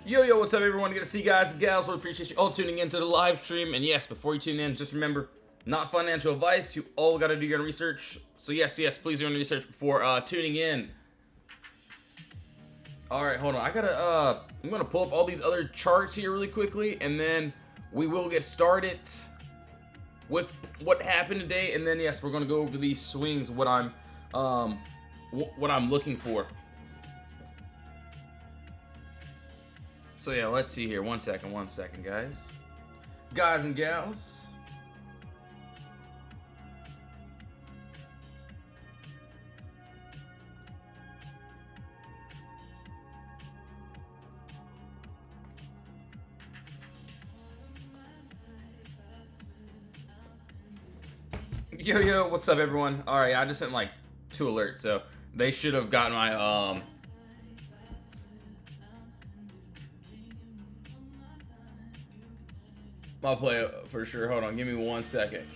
Yo, what's up, everyone? Good to see you guys and gals. We appreciate you all tuning into the live stream. And yes, before you tune in, just remember, not financial advice. You all got to do your own research. So yes, please do your own research before tuning in. All right, hold on. I'm gonna pull up all these other charts here really quickly, and then we will get started with what happened today. And then yes, we're gonna go over these swings, what I'm looking for. So yeah, let's see here. One second, guys and gals. Yo, what's up, everyone? All right, I just sent like 2 alerts, so they should have gotten my I'll play it for sure. Hold on, give me 1 second.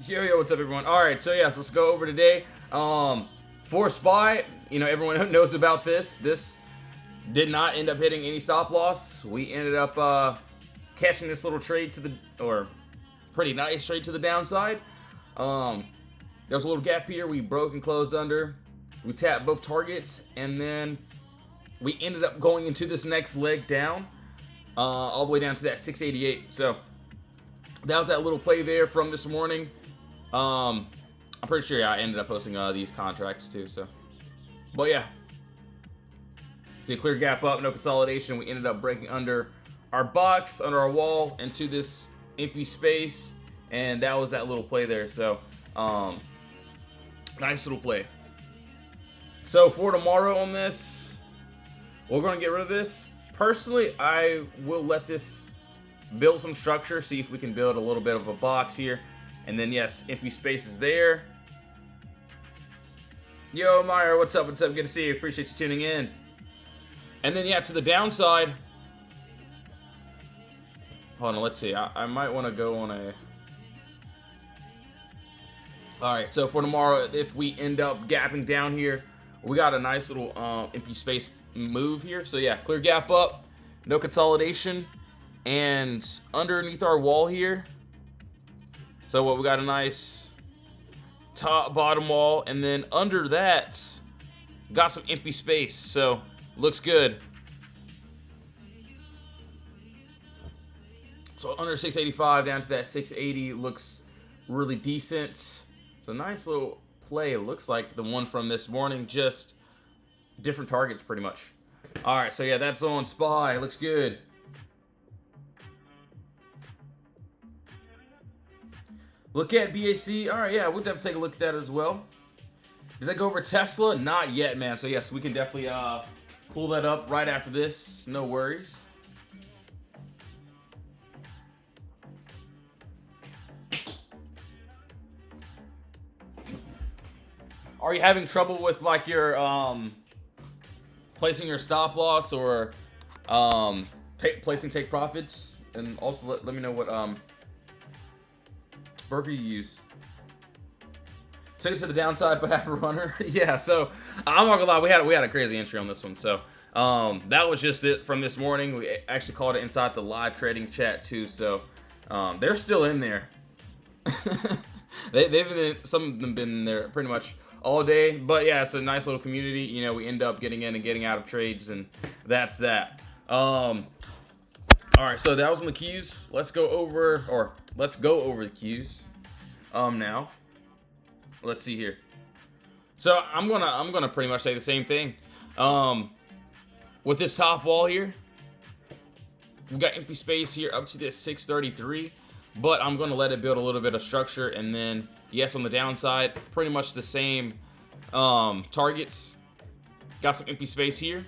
Yo, what's up, everyone? All right, so yeah, let's go over today. For SPY, everyone knows about this. This did not end up hitting any stop loss. We ended up catching this little trade pretty nice trade to the downside. There was a little gap here. We broke and closed under. We tapped both targets, and then we ended up going into this next leg down, all the way down to that 688. So that was that little play there from this morning. I'm pretty sure I ended up posting these contracts too. So, but yeah, see a clear gap up, no consolidation. We ended up breaking under our box, under our wall, into this empty space, and that was that little play there. So, nice little play. So for tomorrow on this, we're going to get rid of this. Personally, I will let this build some structure, see if we can build a little bit of a box here. And then, yes, empty space is there. Yo, Meyer, what's up? Good to see you. Appreciate you tuning in. And then, yeah, to the downside. Hold on, let's see. I might want to go on a... Alright, so for tomorrow, if we end up gapping down here, we got a nice little empty space move here. So yeah, clear gap up, no consolidation, and underneath our wall here. So what, we got a nice top bottom wall, and then under that got some empty space. So looks good. So under 685 down to that 680 looks really decent. So nice little play. It looks like the one from this morning, just different targets pretty much. All right, so yeah, that's on SPY. Looks good. Look at BAC. All right, yeah, we'll have to take a look at that as well. Did I go over Tesla? Not yet, man. So yes, we can definitely pull that up right after this. No worries. Are you having trouble with like your placing your stop loss or placing take profits? And also let me know what broker you use. Took it to the downside but have a runner. Yeah, so I'm not gonna lie, we had a crazy entry on this one. So that was just it from this morning. We actually called it inside the live trading chat too. So they're still in there. Some of them been there pretty much all day. But yeah, it's a nice little community. We end up getting in and getting out of trades, and that's that. All right, so that was on the Qs. Let's go over the Qs now. Let's see here. So I'm gonna pretty much say the same thing. With this top wall here, we got empty space here up to this 633, but I'm gonna let it build a little bit of structure, and then yes, on the downside, pretty much the same targets. Got some empty space here.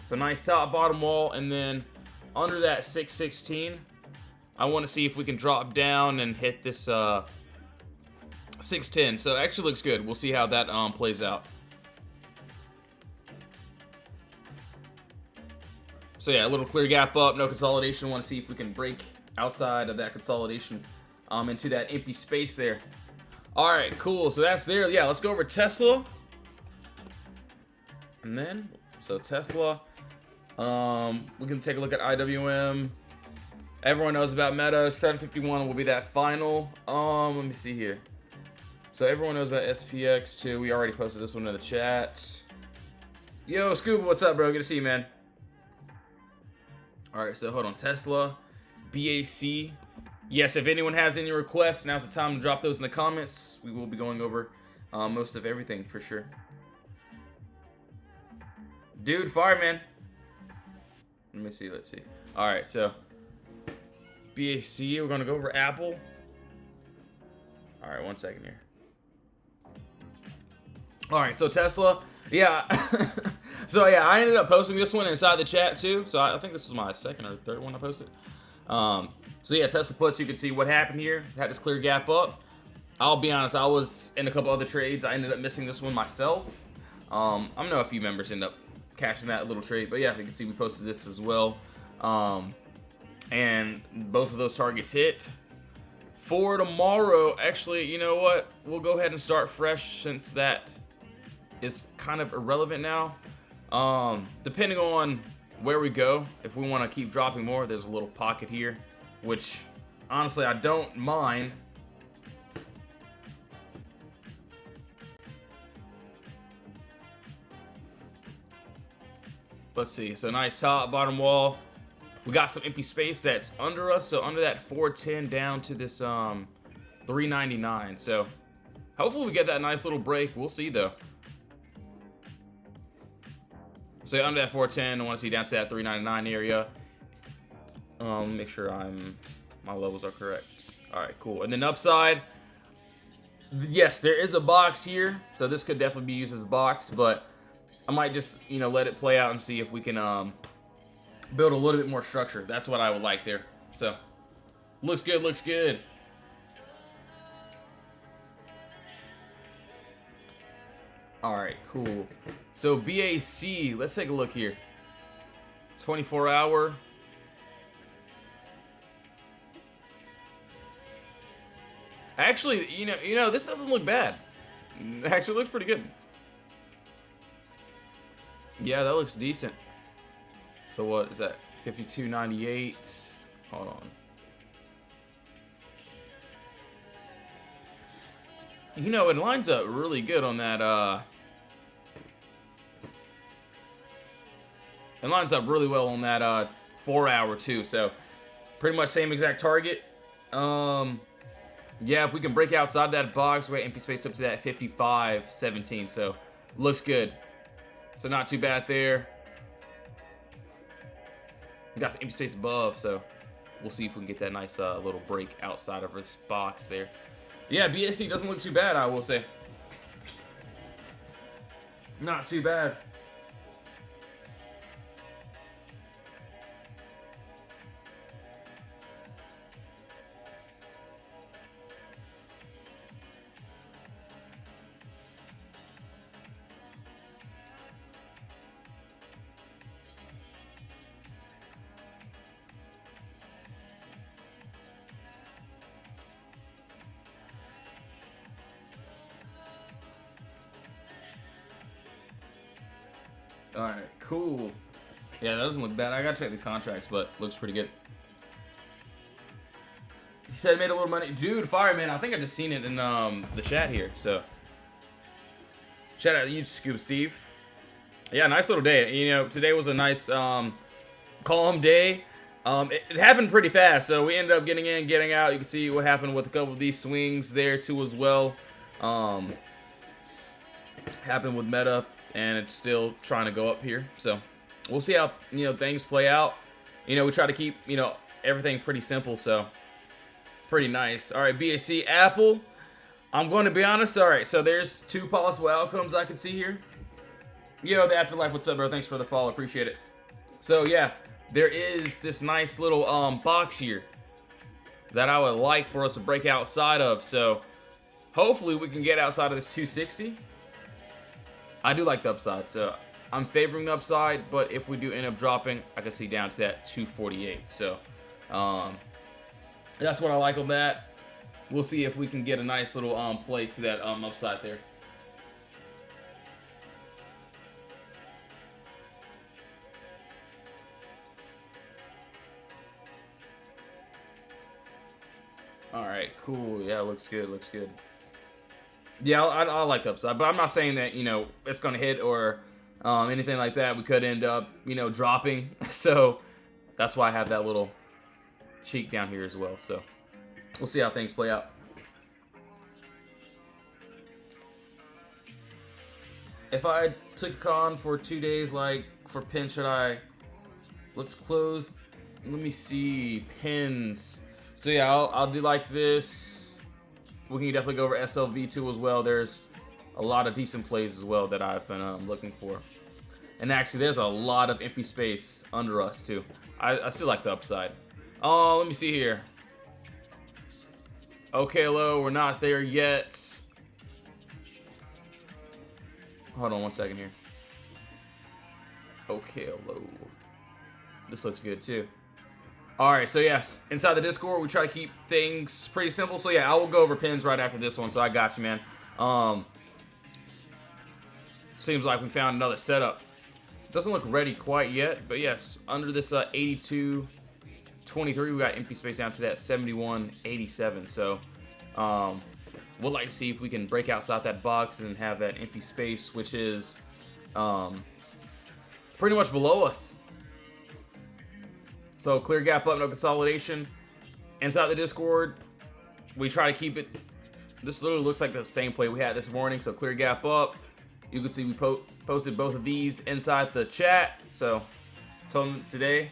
So nice top bottom wall, and then under that 616, I want to see if we can drop down and hit this 610. So it actually looks good. We'll see how that plays out. So yeah, a little clear gap up, no consolidation. Want to see if we can break outside of that consolidation into that empty space there. All right, cool. So that's there. Yeah, let's go over Tesla. And then, so Tesla. We can take a look at IWM. Everyone knows about Meta. 751 will be that final. Let me see here. So everyone knows about SPX too. We already posted this one in the chat. Yo, Scuba, what's up, bro? Good to see you, man. All right, so hold on. Tesla, BAC. Yes, if anyone has any requests, now's the time to drop those in the comments. We will be going over most of everything for sure. Dude, fire, man. Let me see. Let's see. All right, so BAC. We're gonna go over Apple. All right, 1 second here. All right, so Tesla. Yeah. So yeah, I ended up posting this one inside the chat too. So I think this was my second or third one I posted. So yeah, Tesla puts. You can see what happened here. Had this clear gap up. I'll be honest. I was in a couple other trades. I ended up missing this one myself. I know a few members end up cashing that little trade, but yeah, you can see we posted this as well. And both of those targets hit. For tomorrow, actually, you know what? We'll go ahead and start fresh since that is kind of irrelevant now. Depending on where we go, if we want to keep dropping more, there's a little pocket here, which honestly I don't mind. Let's see. So nice top, bottom wall. We got some empty space that's under us, so under that 410 down to this 399. So hopefully we get that nice little break. We'll see though. So under that 410, I want to see down to that 399 area. Make sure my levels are correct. All right, cool. And then upside, yes, there is a box here, so this could definitely be used as a box, but I might just, you know, let it play out and see if we can build a little bit more structure. That's what I would like there. So looks good, looks good. All right, cool. So BAC, let's take a look here. 24 hour. Actually, you know, this doesn't look bad. It actually looks pretty good. Yeah, that looks decent. So what is that? 52.98. Hold on. You know, it lines up really good on that. It lines up really well on that 4 hour too. So pretty much same exact target. Yeah, if we can break outside that box, we empty space up to that 55.17. So looks good. So not too bad there. We got some empty space above, so we'll see if we can get that nice little break outside of this box there. Yeah, BSC doesn't look too bad, I will say. Not too bad. Alright, cool. Yeah, that doesn't look bad. I gotta check the contracts, but looks pretty good. He said made a little money. Dude, fireman, I think I just seen it in the chat here. So shout out to you, Scoop Steve. Yeah, nice little day. You know, today was a nice calm day. It happened pretty fast, so we ended up getting in, getting out. You can see what happened with a couple of these swings there too as well. Happened with Meta, and it's still trying to go up here. So we'll see how, you know, things play out. You know, we try to keep, you know, everything pretty simple, so pretty nice. All right, BAC, Apple. I'm going to be honest. All right, so there's two possible outcomes I can see here. Yo, the Afterlife, what's up, bro? Thanks for the follow. Appreciate it. So, yeah, there is this nice little box here that I would like for us to break outside of. So hopefully we can get outside of this 260. I do like the upside, so I'm favoring the upside, but if we do end up dropping, I can see down to that 248. So that's what I like on that. We'll see if we can get a nice little play to that upside there. All right, cool. Yeah, looks good. Looks good. Yeah, I like the upside, but I'm not saying that, you know, it's going to hit or anything like that. We could end up, you know, dropping. So that's why I have that little cheek down here as well. So we'll see how things play out. If I took con for 2 days, like for pin, should I? Looks closed. Let me see. Pins. So yeah, I'll do like this. We can definitely go over SLV2 as well. There's a lot of decent plays as well that I've been looking for. And actually, there's a lot of empty space under us too. I still like the upside. Oh, let me see here. Okay, hello, we're not there yet. Hold on one second here. Okay, hello. This looks good too. Alright, so yes, inside the Discord, we try to keep things pretty simple. So yeah, I will go over pins right after this one, so I got you, man. Seems like we found another setup. Doesn't look ready quite yet, but yes, under this 82-23, we got empty space down to that 71-87. So we'll like to see if we can break outside that box and have that empty space, which is pretty much below us. So clear gap up, no consolidation. Inside the Discord, we try to keep it. This literally looks like the same play we had this morning. So clear gap up. You can see we posted both of these inside the chat. So told them today,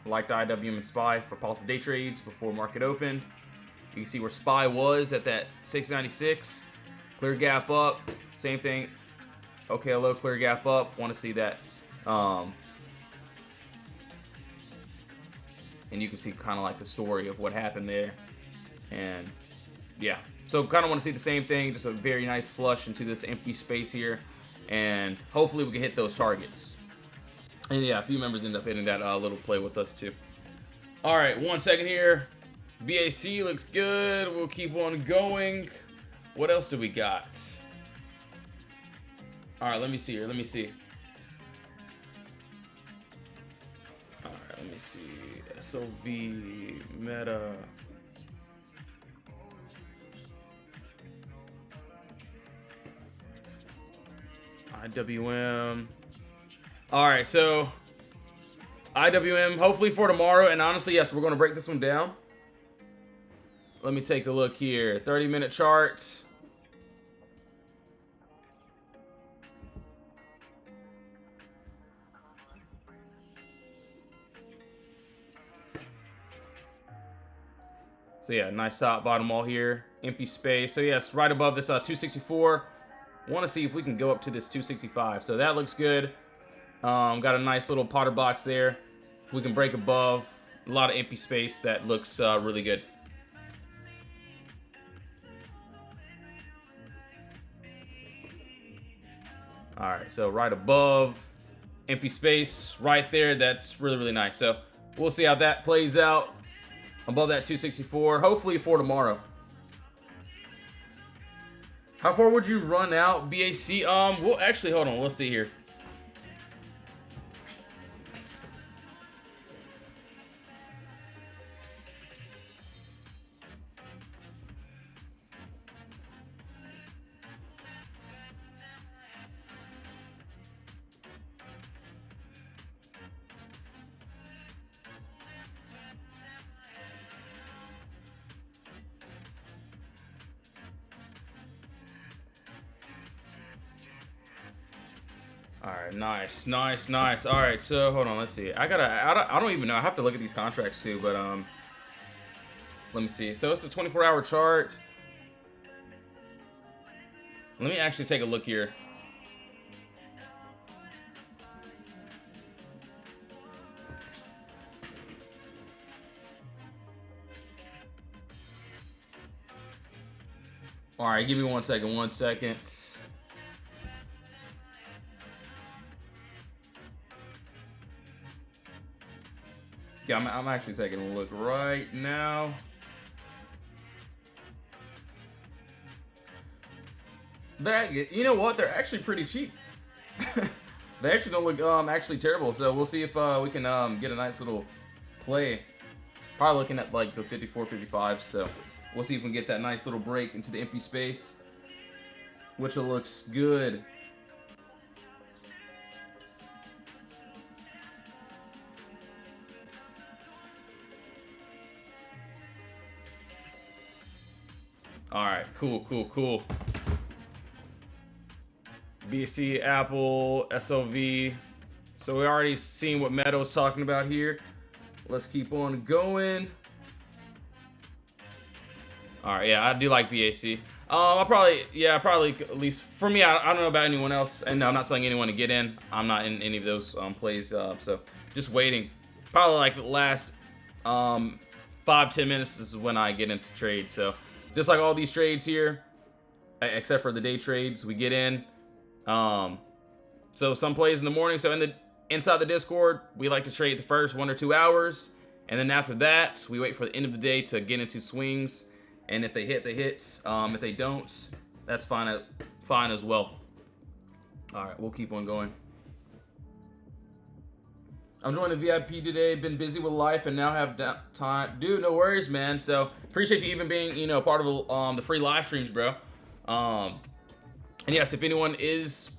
like the IWM and SPY for possible day trades before market opened. You can see where SPY was at that 696. Clear gap up, same thing. Okay, hello, clear gap up. Want to see that. And you can see kind of like the story of what happened there. And yeah, so kind of want to see the same thing, just a very nice flush into this empty space here. And hopefully we can hit those targets. And yeah, a few members end up hitting that little play with us too. All right, 1 second here. BAC looks good. We'll keep on going. What else do we got? All right, let me see here. Let me see. All right, let me see. SOV, Meta. IWM. All right, so IWM, hopefully for tomorrow. And honestly, yes, we're going to break this one down. Let me take a look here. 30-minute chart. So yeah, nice top, bottom all here. Empty space. So yes, right above this 264. Want to see if we can go up to this 265. So that looks good. Got a nice little Potter box there. We can break above. A lot of empty space. That looks really good. All right, so right above, empty space right there. That's really, really nice. So we'll see how that plays out. Above that 264, hopefully for tomorrow. How far would you run out, BAC? Well, actually, hold on. Let's see here. All right, nice, nice, nice. All right, so hold on, let's see. I don't even know. I have to look at these contracts too, but let me see. So it's a 24-hour chart. Let me actually take a look here. All right, give me 1 second. 1 second. Yeah, I'm actually taking a look right now. You know what? They're actually pretty cheap. They actually don't look actually terrible. So we'll see if we can get a nice little play. Probably looking at like the 54, 55. So We'll see if we can get that nice little break into the empty space, which looks good. All right, cool, cool, cool. BC, Apple, SLV. So we already seen what Meadow's talking about here. Let's keep on going. All right, yeah, I do like BAC. I probably at least for me, I don't know about anyone else, and I'm not telling anyone to get in. I'm not in any of those plays, so just waiting. Probably like the last 5-10 minutes is when I get into trade. So just like all these trades here, except for the day trades, we get in. So some plays in the morning. So inside the Discord, we like to trade the first 1 or 2 hours, and then after that, we wait for the end of the day to get into swings. And if they hit, they hit. If they don't, that's fine as well. All right, we'll keep on going. I'm joining the VIP today. Been busy with life and now have time. Dude, no worries, man. So appreciate you even being, part of the free live streams, bro. And yes, if anyone is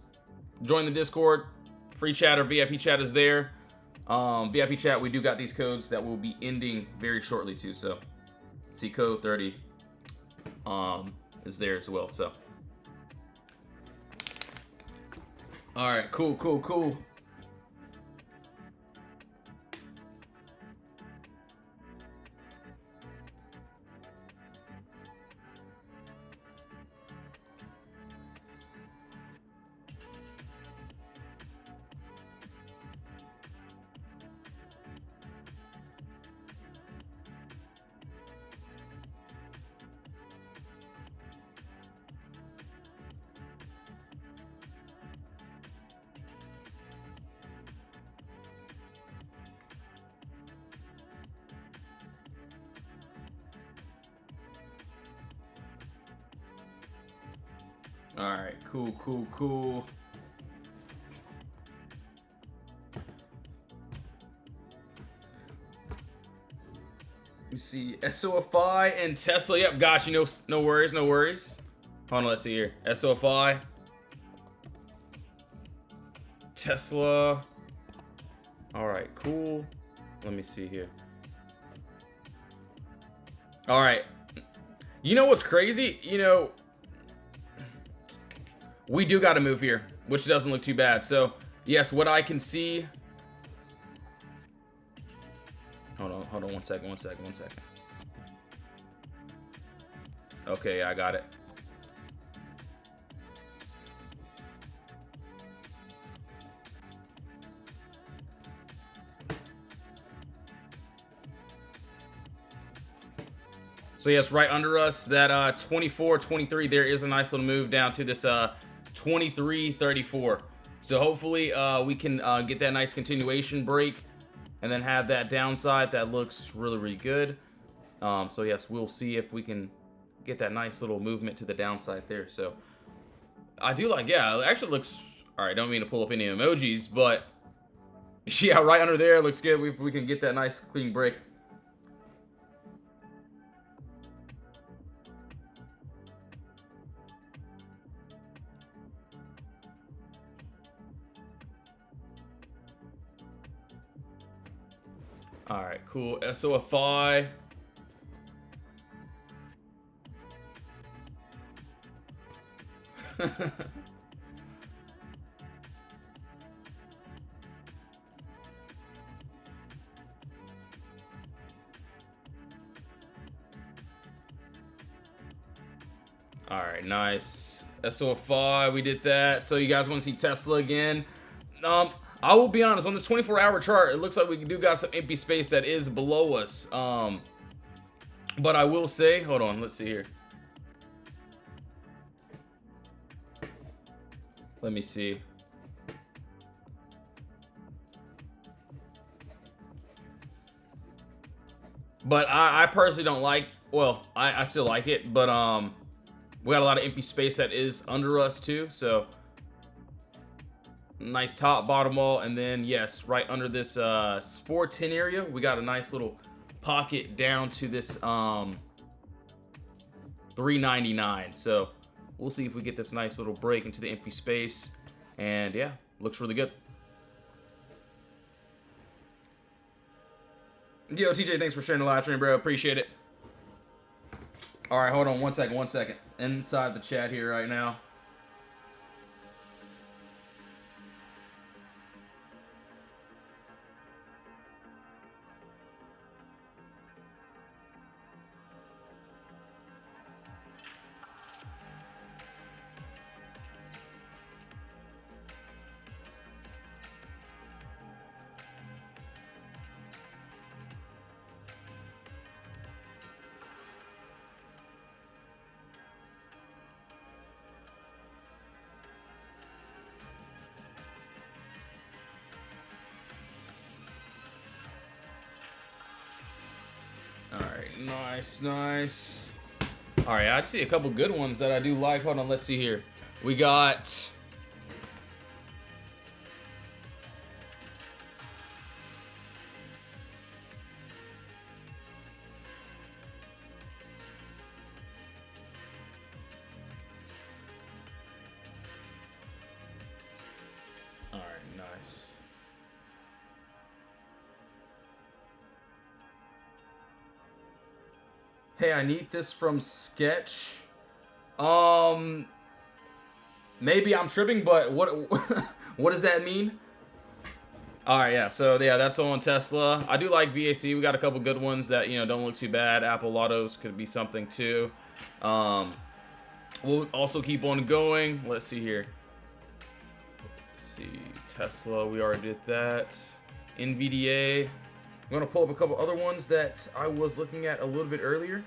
joining the Discord, free chat or VIP chat is there. VIP chat, we do got these codes that will be ending very shortly too. So see code 30 is there as well. So all right, cool. All right, cool. Let me see, SOFI and Tesla. Yep, gosh, no worries. Hold on, let's see here. SOFI, Tesla. All right, cool. Let me see here. All right. You know what's crazy? We do got to move here, which doesn't look too bad. So, yes, what I can see... Hold on one second. Okay, I got it. So, yes, right under us, that 24, 23, there is a nice little move down to this 23.34. So hopefully we can get that nice continuation break and then have that downside that looks really good. So yes, we'll see if we can get that nice little movement to the downside there. So I do like, yeah, it actually looks all right. Don't mean to pull up any emojis, but yeah, right under there looks good. We can get that nice clean break. All right, cool. SOFI. All right, nice. SOFI, we did that. So you guys want to see Tesla again? I will be honest, on this 24-hour chart, it looks like we do got some empty space that is below us. But I will say, hold on, let's see here. Let me see. But I personally don't like, well, I still like it, but we got a lot of empty space that is under us too, so nice top, bottom wall, and then yes, right under this 410 area, we got a nice little pocket down to this $3.99. So we'll see if we get this nice little break into the empty space. And yeah, looks really good. Yo, TJ, thanks for sharing the live stream, bro. Appreciate it. All right, hold on 1 second, 1 second. Inside the chat here right now. Nice, nice. All right, I see a couple good ones that I do like. Hold on, let's see here. We got... All right, nice. Hey, I need this from Sketch. Maybe I'm tripping, but what what does that mean? All right, yeah. So yeah, that's on Tesla. I do like VAC. We got a couple good ones that don't look too bad. Apple Lottos could be something too. We'll also keep on going. Let's see here. Let's see, Tesla. We already did that. NVDA. I'm gonna pull up a couple other ones that I was looking at a little bit earlier.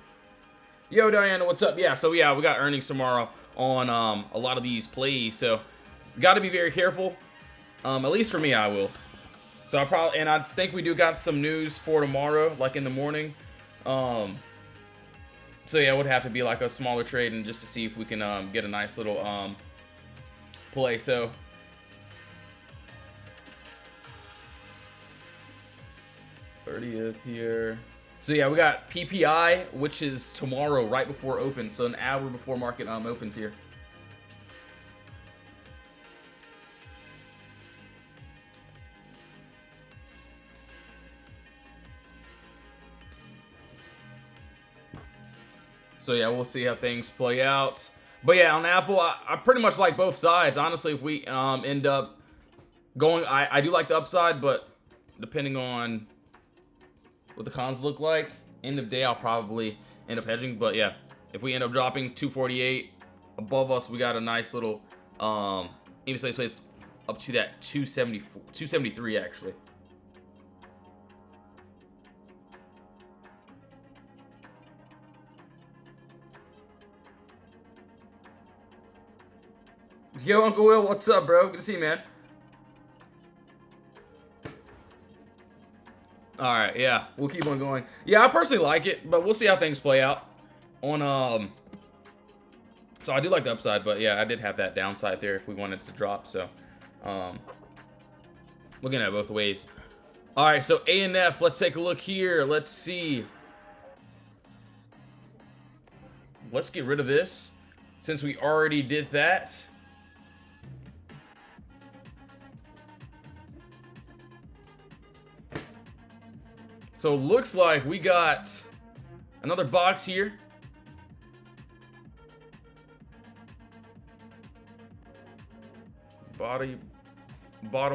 Yo, Diana, what's up? Yeah, so yeah, we got earnings tomorrow on a lot of these plays, so got to be very careful. At least for me, I will. So I think we do got some news for tomorrow, like in the morning. So yeah, it would have to be like a smaller trade, and just to see if we can get a nice little play. So. '30th here. So yeah, we got PPI, which is tomorrow, right before open. So an hour before market opens here. So yeah, we'll see how things play out. But yeah, on Apple, I pretty much like both sides. Honestly, if we end up going, I do like the upside, but depending on what the cons look like, end of day I'll probably end up hedging. But yeah, if we end up dropping 248 above us, we got a nice little even space up to that 273 actually. Yo, Uncle Will, what's up, bro? Good to see you, man. All right, yeah, we'll keep on going. Yeah, I personally like it, but we'll see how things play out. So I do like the upside, but yeah, I did have that downside there if we wanted to drop. So, looking at both ways. All right, so ANF, let's take a look here. Let's see. Let's get rid of this since we already did that. So it looks like we got another box here. Bottom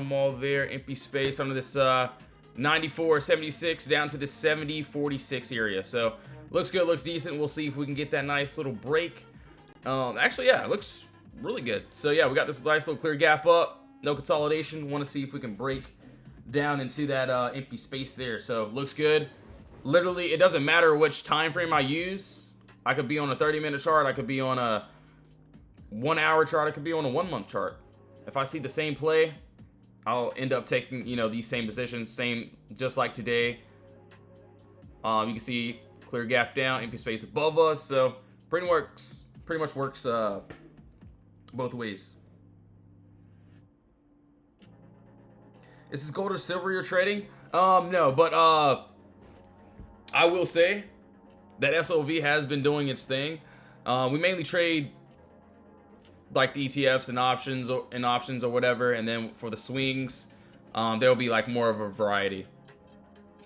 wall there, empty space under this 94.76 down to the 70.46 area. So looks good, looks decent. We'll see if we can get that nice little break. Actually, yeah, it looks really good. So yeah, we got this nice little clear gap up. No consolidation. Want to see if we can break down into that empty space there. So looks good. Literally, it doesn't matter which time frame I use. I could be on a 30-minute chart, I could be on a 1-hour chart, I could be on a 1-month chart. If I see the same play, I'll end up taking these same positions, same just like today. You can see clear gap down, empty space above us. So pretty much works both ways. Is this gold or silver you're trading? No, but I will say that SLV has been doing its thing. We mainly trade like the ETFs and options or whatever, and then for the swings, there'll be like more of a variety.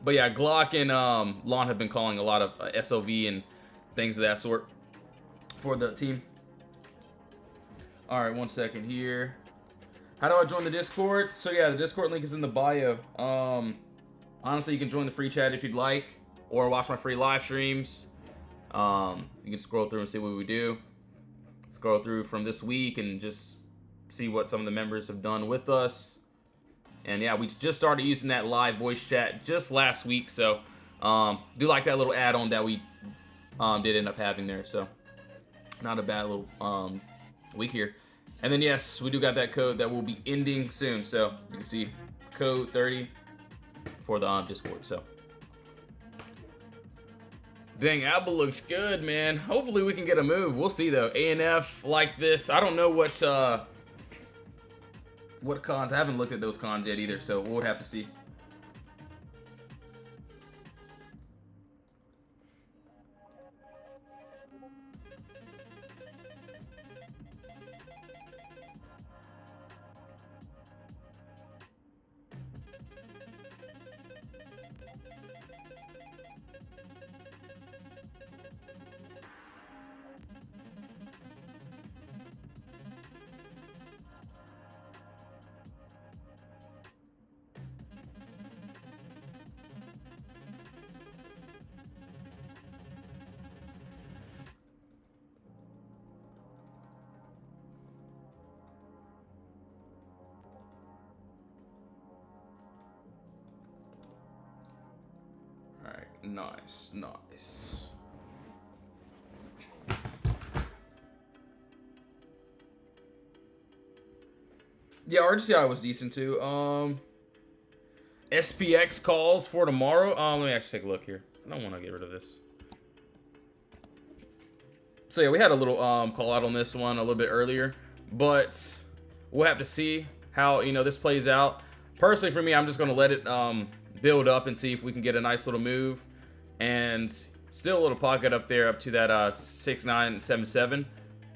But yeah, Glock and Lon have been calling a lot of SOV and things of that sort for the team. All right, 1 second here. How do I join the Discord? So yeah, the Discord link is in the bio. Honestly, you can join the free chat if you'd like, or watch my free live streams. You can scroll through and see what we do. Scroll through from this week and just see what some of the members have done with us. And yeah, we just started using that live voice chat just last week, so do like that little add-on that we did end up having there. So not a bad little week here. And then yes, we do got that code that will be ending soon. So you can see code 30 for the Discord. So dang, Alba looks good, man. Hopefully we can get a move. We'll see though. ANF like this. I don't know what cons. I haven't looked at those cons yet either, so we'll have to see. Nice, nice. Yeah, RGCI was decent too. SPX calls for tomorrow. Let me actually take a look here. I don't want to get rid of this. So yeah, we had a little call out on this one a little bit earlier, but we'll have to see how this plays out. Personally, for me, I'm just going to let it build up and see if we can get a nice little move. And still a little pocket up there up to that 6977.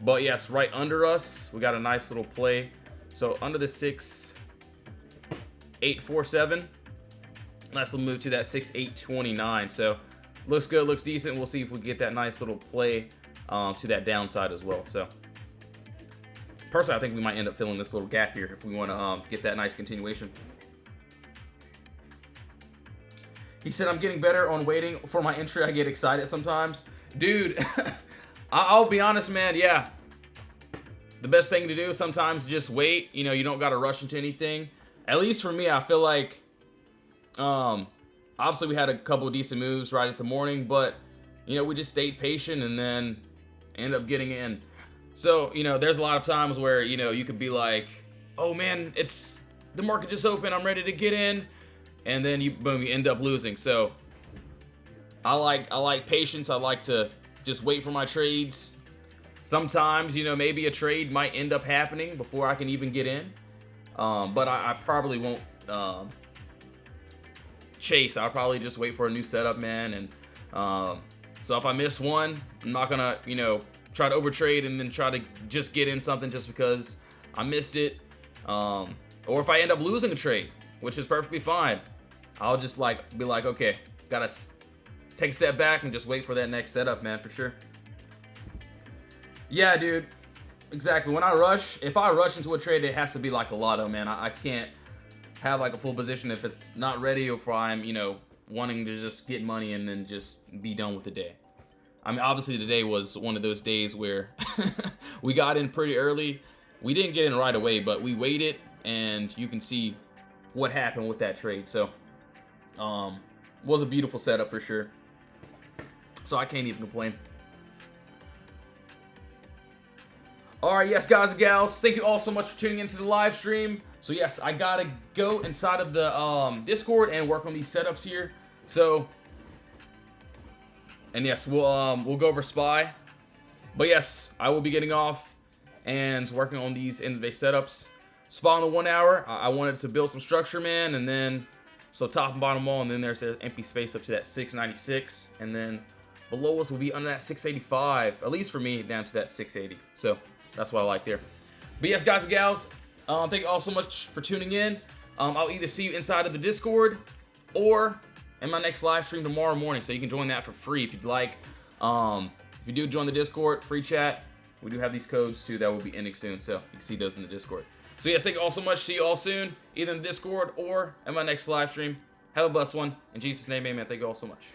But yes, right under us, we got a nice little play. So under the 6847, nice little move to that 6829. So looks good, looks decent. We'll see if we get that nice little play to that downside as well. So personally, I think we might end up filling this little gap here if we want to get that nice continuation. He said, I'm getting better on waiting for my entry. I get excited sometimes. Dude, I'll be honest, man. Yeah. The best thing to do sometimes is just wait. You don't got to rush into anything. At least for me, I feel like, obviously we had a couple of decent moves right at the morning, but, we just stayed patient and then end up getting in. So, there's a lot of times where, you could be like, oh man, the market just opened. I'm ready to get in. And then you end up losing. So I like patience. I like to just wait for my trades. Sometimes, maybe a trade might end up happening before I can even get in. But I probably won't chase. I'll probably just wait for a new setup, man. And so if I miss one, I'm not gonna, try to overtrade and then try to just get in something just because I missed it. Or if I end up losing a trade, which is perfectly fine, I'll just be like, okay, gotta take a step back and just wait for that next setup, man, for sure. Yeah, dude, exactly. When I rush, if I rush into a trade, it has to be like a lotto, man. I can't have like a full position if it's not ready or if I'm, wanting to just get money and then just be done with the day. I mean, obviously today was one of those days where we got in pretty early. We didn't get in right away, but we waited, and you can see what happened with that trade. So was a beautiful setup for sure. So I can't even complain. All right, yes, guys and gals, thank you all so much for tuning into the live stream. So yes, I gotta go inside of the Discord and work on these setups here. So, and yes, we'll go over SPY. But yes, I will be getting off and working on these end of the day setups. SPY on the 1 hour, I wanted to build some structure, man, and then so top and bottom wall, and then there's an empty space up to that 696, and then below us will be under that 685, at least for me, down to that 680. So that's what I like there. But yes, guys and gals, thank you all so much for tuning in. I'll either see you inside of the Discord or in my next live stream tomorrow morning, so you can join that for free if you'd like. If you do join the Discord, free chat, we do have these codes too that will be ending soon, so you can see those in the Discord. So yes, thank you all so much. See you all soon, either in the Discord or in my next live stream. Have a blessed one. In Jesus' name, amen. Thank you all so much.